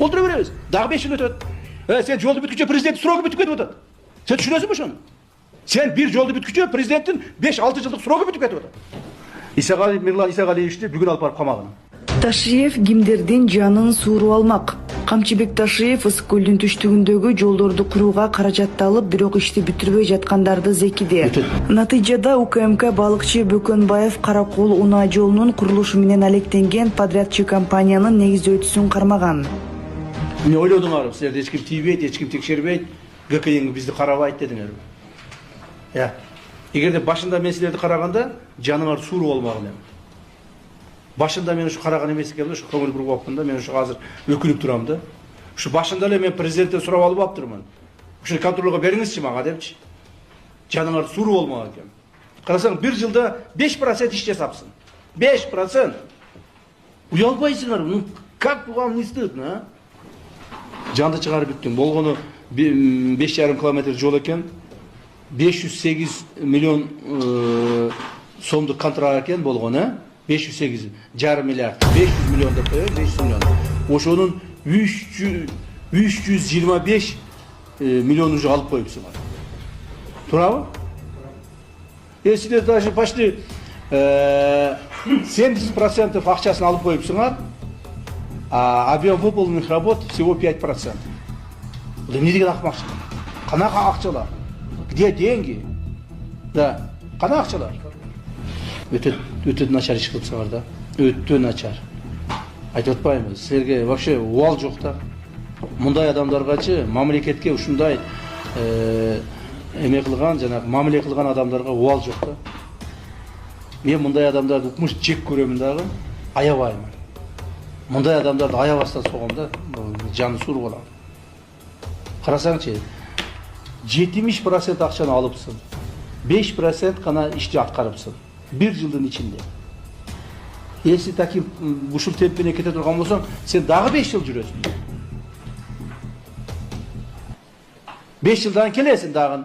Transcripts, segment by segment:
толтыра беребиз. Дагы 5 жыл өтөт. Сен жолду бүткүчө президент срогу бүтүп кетип атат. Сен түшүнөсүңбү ошону? Сен бир жолду бүткүчө президенттин 5-6 жылдык срогу бүтүп кетип атат. Исагалиев Мирлан Исагалиевичти бүгүн алып барып камагына. Ташиев кимдердин жанын suurуп алмак. Камчыбек Ташиев Ысык көлдүн түштүгүндөгү жолдорду курууга каражатты алып, бирок ишти бүтүрбөй жаткандарды зекиди. Натыйжада УКМК балыкчы Бөкөнбаев Каракол унаа жолунун курулушу менен алектенген подрядчы компаниянын негиздөөчүсүн кармаган. Эмне ойлодуңар? Силерди эч ким тийбейт, эч ким текшербейт, ГКИ бизди карабайт дедиңерби? Эгерде башында мен силерди караганда жаныңар suurуп алмаган элем. Башында мен ушу караган эмес экенмин, ушу көңүл буруп алыпмын да, мен ушу азыр өкүнүп турам да. Ушу башында эле мен президенттен сурап алып аптырмын. Ушу контролго бериңизчи мага депчи. Жаныңар suurуп алмаган экен. Карасаң, бир жылда 5% иш жасапсың. 5%. Уялбайсыңар, ну как вам не стыдно, а? Жанды чыгарып бүттүң. Болгону 5,5 километр жол экен. 508 миллион сомдук контракт экен болгону, 508,5 миллиард, 500 миллион деп коёбуз, 500 миллион. Ошонун 325 миллион уже алып коюпсуңар. Туурабы? Силер даже почти 70% акчасын алып коюпсуңар, а объем выполненных работ всего 5%. Бул эмне деген акмакчылык? Канака акчалар? Где деньги? Да, кана акчалар? Өтө начар иш кылыпсыңар да. Өтө начар. Айтып атпаймыз. Силерге вообще убал жок да. Мындай адамдаргачы, мамлекетке ушундай эме кылган, жанагы мамиле кылган адамдарга убал жок да. Мен мындай адамдарды укмуш жек көрөмүн дагы, аябаймын. Мындай адамдарды аябастан согом да, жаны suurуп алам. Карасаңчы, 70% акчаны алыпсың. 5% гана ишти аткарыпсың. Bir жылдын ичинде. Если таким ушул темпине кете турган болсоң, сен дагы 5 жыл жүрөсүң. 5 жылдан келесиң дагы.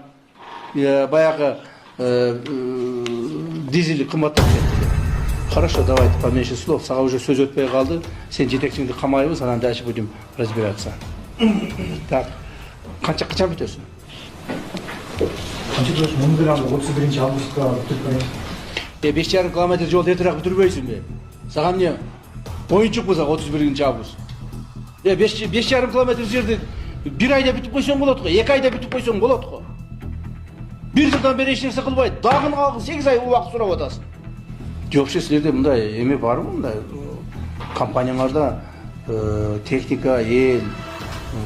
Баягы дизель кымбаттап кетти. Хорошо, давайте поменьше слов. Сага уже сөз өтпөй калды. Сен жетекчиңди камайбыз, анан дальше будем разбираться. Так. Качан бүтөсүң? Канча бүтөсүң? 31-августка бүтүп 5,5 километр жол эртерээк бүтүрбөйсүңбү? Сага эмне? Оюнчукпу сага 31-август. 5,5 километр жерди 1 айда бүтүп койсоң болот го, 2 айда бүтүп койсоң болот го. 1 жылдан бери эч нерсе кылбай, дагы 8 ай убакыт сурап атасың. Вообще силерде мындай эме барбы, мындай компанияңарда техника, эл,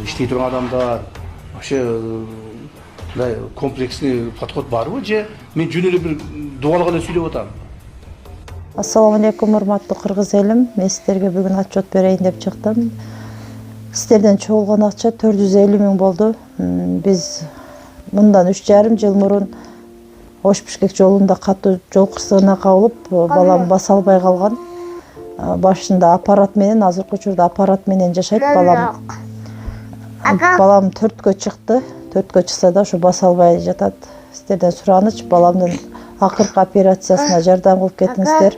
иштей турган адамдар, вообще мындай комплексный подход барбы же мен жөн эле бир дубалга эле сүйлөп атам? Ассаламу алейкум, урматтуу кыргыз элим. Мен сиздерге бүгүн отчет берейин деп чыктым. Сиздерден чогулган акча 450 миң болду. Биз мындан 3,5 жыл мурун Ош-Бишкек жолунда катуу жол кырсыгына кабылып, балам баса албай калган. Башында аппарат менен, азыркы учурда аппарат менен жашайт балам. Балам 4кө чыкты. 4кө чыкса да ушу баса албай жатат. Сиздерден сураныч, баламдын акыркы операциясына жардам кылып кетиңиздер.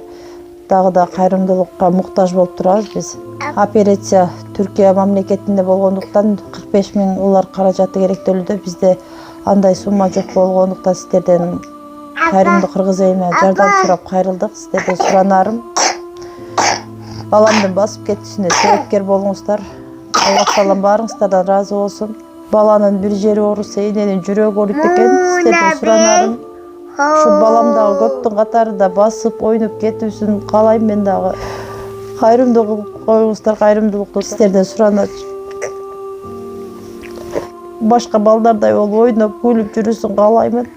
Дагы да кайрымдуулукка муктаж болуп турабыз биз. Операция Түркия мамлекетинде болгондуктан 45 миң улар каражаты керектөлүүдө. Бизде андай сумма жок болгондуктан сиздерден кайрымдуу кыргыз элине жардам сурап кайрылдык. Сиздерден суранарым, баламдын басып кетишине себепкер болуңуздар. Аллах таалам баарыңыздардан ыраазы болсун. Баланын бир жери ооруса, эненин жүрөгү ооруйт экен. Сиздерден суранарым, ушу балам дагы көптүн катарында басып ойноп кетүүсүн каалайм. Мен дагы кайрымдуу кылып коюңуздар, кайрымдуулукту сиздерден сураныч. Башка балдардай болуп ойноп, күлүп жүрүүсүн каалаймын.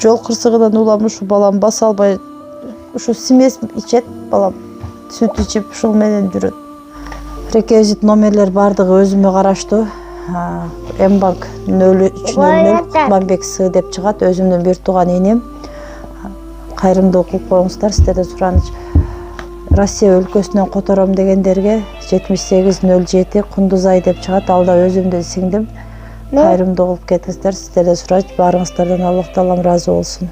Жол кырсыгынан улам ушу балам баса албай, ушу смесь ичет балам. Сүт ичип ушул менен жүрөт. Реквизит номерлер бардыгы өзүмө караштуу. Мбанк 0300 Кутманбек С деп чыгат, өзүмдүн бир тууган энем. Кайрымдуулук кылып коюңуздар, сиздерден сураныч. Россия өлкөсүнөн котором дегендерге 7807 Кундузай деп чыгат, ал да өзүмдүн сиңдим. Кайрымдуу кылып кетиңиздер, сиздерден сураныч, баарыңыздардан Аллах таалам ыраазы болсун.